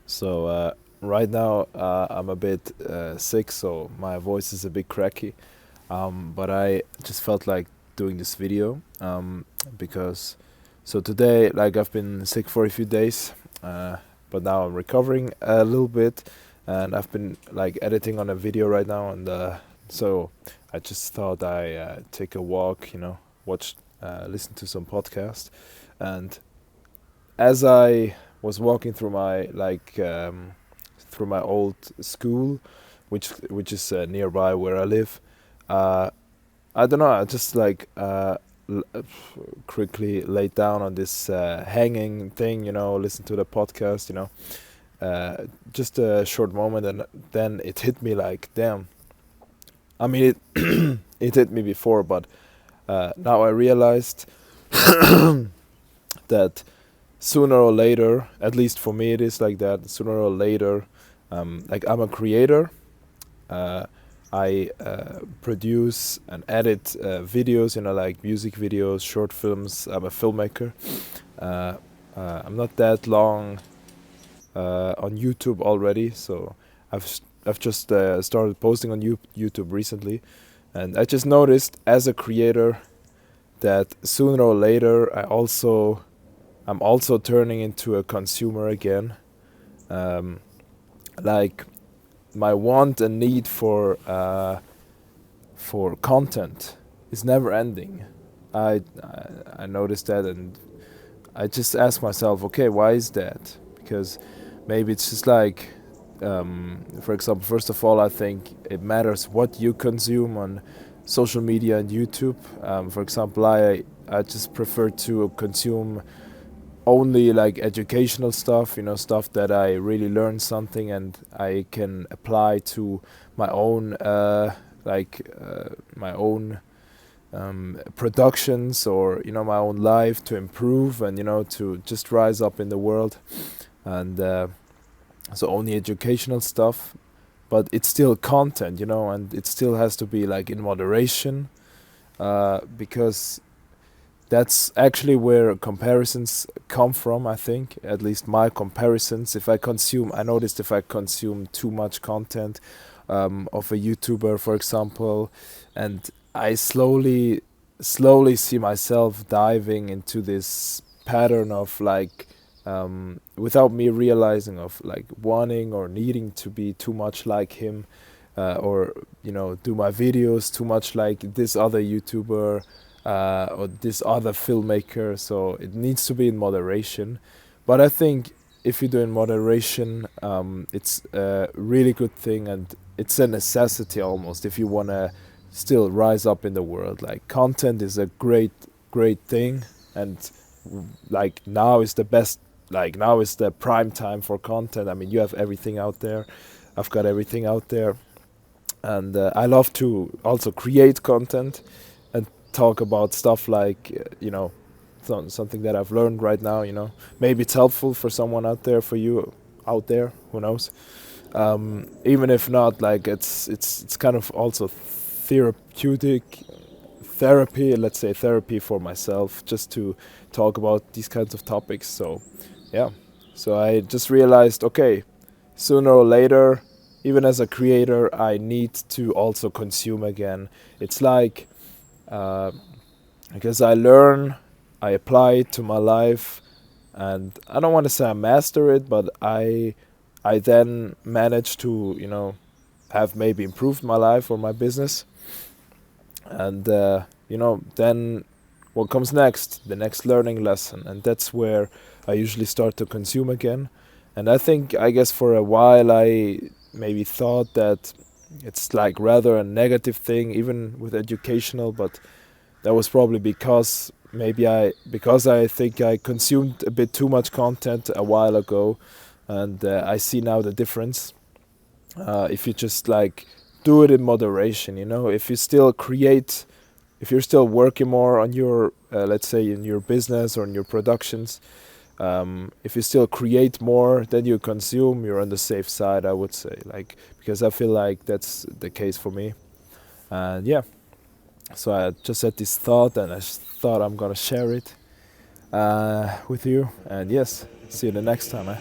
So right now I'm a bit sick, so my voice is a bit cracky. But I just felt like doing this video because so today, like I've been sick for a few days, but now I'm recovering a little bit, and I've been like editing on a video right now, and so I just thought I take a walk, watch, listen to some podcast, and as I was walking through my through my old school, which is nearby where I live. Uh, I don't know. I just l- uh, quickly laid down on this hanging thing, listen to the podcast, just a short moment, and then it hit me like, damn. I mean, it it hit me before, but now I realized that sooner or later, at least for me, it is like that. Sooner or later, like I'm a creator. Uh, I produce and edit videos, like music videos, short films. I'm a filmmaker. Uh, I'm not that long on YouTube already, so I've just started posting on YouTube recently, and I just noticed as a creator that sooner or later I'm also turning into a consumer again. Um, like my want and need for content is never ending. I noticed that, and I just ask myself, okay, why is that? Because maybe it's just like, for example, first of all, I think it matters what you consume on social media and YouTube. For example, I just prefer to consume only like educational stuff, stuff that I really learn something and I can apply to my own my own productions, or my own life, to improve and to just rise up in the world. And so only educational stuff, but it's still content, and it still has to be like in moderation, because that's actually where comparisons come from. I think, at least my comparisons, I noticed if I consume too much content of a YouTuber, for example, and I slowly see myself diving into this pattern of like, without me realizing, of like wanting or needing to be too much like him, or do my videos too much like this other YouTuber, or this other filmmaker. So it needs to be in moderation. But I think if you do in moderation, it's a really good thing, and it's a necessity almost if you want to still rise up in the world. Like, content is a great thing, and like now is the best. Like, now is the prime time for content. I mean, you have everything out there. I've got everything out there, and I love to also create content and talk about stuff like, something that I've learned right now. Maybe it's helpful for someone out there, for you out there. Who knows? Even if not, like it's kind of also therapeutic therapy. Let's say therapy for myself, just to talk about these kinds of topics. So, yeah. So I just realized, okay, sooner or later, even as a creator, I need to also consume again. It's like, uh, because I learn, I apply it to my life, and I don't want to say I master it, but I then manage to, have maybe improved my life or my business. And then what comes next, the next learning lesson, and that's where I usually start to consume again. And I guess for a while I maybe thought that it's like rather a negative thing, even with educational, but that was probably because I think I consumed a bit too much content a while ago, and I see now the difference. If you just like do it in moderation, if you still create, if you're still working more on your, let's say, in your business or in your productions, if you still create more than you consume, you're on the safe side, I would say. Like, because I feel like that's the case for me. And yeah, so I just had this thought, and I thought I'm gonna share it with you. And yes, See you the next time, eh?